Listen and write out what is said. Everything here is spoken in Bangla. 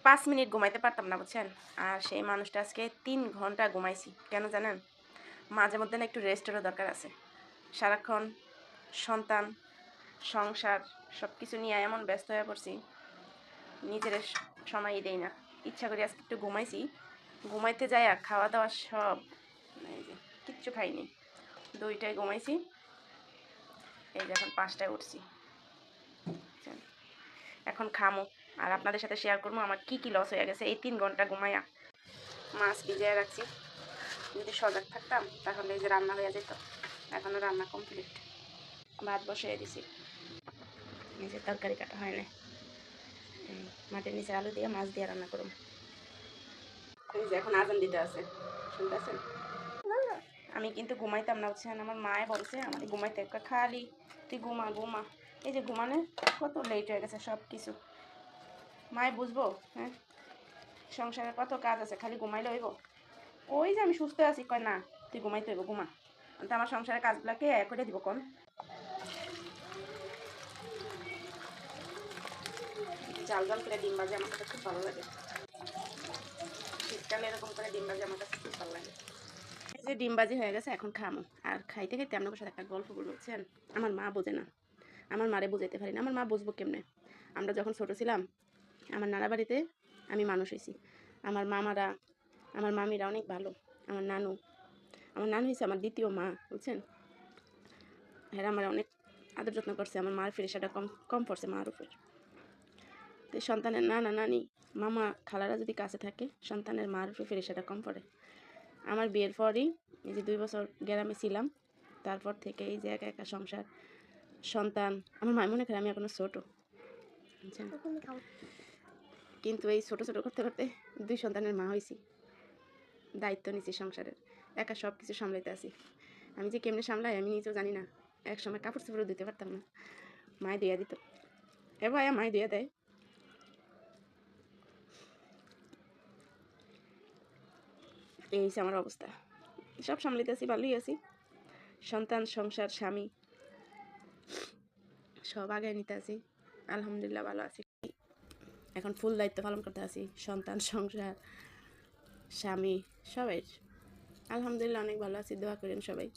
5 মিনিট ঘুমাইতে পারতাম না, বুঝছেন? আর সেই মানুষটা আজকে 3 ঘন্টা ঘুমাইছি। কেন জানেন? মাঝে মধ্যে না একটু রেস্টেরও দরকার আছে। সারাক্ষণ সন্তান, সংসার সব কিছু নিয়ে এমন ব্যস্ত হয়ে পড়ছি, নিজের সময়ই দেই না। ইচ্ছা করি আজকে একটু ঘুমাইছি। ঘুমাইতে যাইয়া খাওয়া দাওয়া সব এই যে কিচ্ছু খাইনি। 2টায় ঘুমাইছি। এই যে এখন 5টায় উঠছি। বুঝছেন? এখন খামো আর আপনাদের সাথে শেয়ার করবো আমার কি কি লস হয়ে গেছে এই 3 ঘন্টা ঘুমাইয়া। মাছ ভিজিয়ে রাখছি। যদি সজাগ থাকতাম তাহলে এই যে রান্না হয়ে যেত। এখনও রান্না কমপ্লিট। ভাত বসিয়ে দিছি। এই যে তরকারি কাটা হয় না। মাটির নিচে আলু দিয়ে মাছ দিয়ে রান্না করুন। এই যে এখন আজান দিতে আছে, শুনতেছেন? আমি কিন্তু ঘুমাইতাম না, বুঝছেন? আমার মায়ে বলছে আমার ঘুমাইতে খালি তুই ঘুমা ঘুমা। এই যে ঘুমানে কত লেট হয়ে গেছে সব কিছু। মায়ে বুঝবো? হ্যাঁ, সংসারে কত কাজ আছে, খালি ঘুমাইলে হইব? ওই যে আমি সুস্থ আছি, কয় না তুই ঘুমাইতে হইব, ঘুমা। তো আমার সংসারের কাজগুলোকে করে দিব কোন। জাল জাল করে ডিম ভাজি আমার কাছে খুব ভালো লাগে। শীতকালে এরকম করে ডিম ভাজি আমার কাছে খুব ভালো লাগে। এই যে ডিম ভাজি হয়ে গেছে, এখন খামো। আর খাইতে খাইতে আপনাদের সাথে একটা গল্প বলবো, বুঝছেন? আমার মা বোঝে না, আমার মারে বুঝাইতে পারি না। আমার মা বুঝবো কেমনে? আমরা যখন ছোটো ছিলাম, আমার নানা বাড়িতে আমি মানুষ হয়েছি। আমার মামারা, আমার মামিরা অনেক ভালো। আমার নানু হয়েছে আমার দ্বিতীয় মা, বুঝছেন? হ্যাঁ, আমার অনেক আদর যত্ন করছে। আমার মার ফিরিসাটা কম কম পড়ছে মার উপর। তো সন্তানের নানা নানি মামা খালারা যদি কাছে থাকে, সন্তানের মার উপরে ফিরিসাটা কম পড়ে। আমার বিয়ের পরই এই যে 2 বছর গ্রামে ছিলাম, তারপর থেকে এই যে একা একা সংসার, সন্তান। আমার মায়ের মনে করে আমি এখনো ছোটো, বুঝছেন? কিন্তু এই ছোটো ছোটো করতে করতে 2 সন্তানের মা হয়েছি, দায়িত্ব নিছি সংসারের, একা সব কিছু সামলাইতে আছি। আমি যে কেমনে সামলাই আমি নিজেও জানি না। এক সময় কাপড় চোপড়ও দিতে পারতাম না, মায়ে ধুইয়া দিত। এবার মায়ে ধুইয়া দেয়। এই হচ্ছে আমার অবস্থা। সব সামলাইতে আছি, ভালোই আছি। সন্তান, সংসার, স্বামী সব আগে নিতে আছি। আলহামদুলিল্লাহ ভালো আছি। এখন ফুল দায়িত্ব পালন করতে আছি, সন্তান, সংসার, স্বামী সবাই। আলহামদুলিল্লাহ অনেক ভালো আছি, দোয়া করেন সবাই।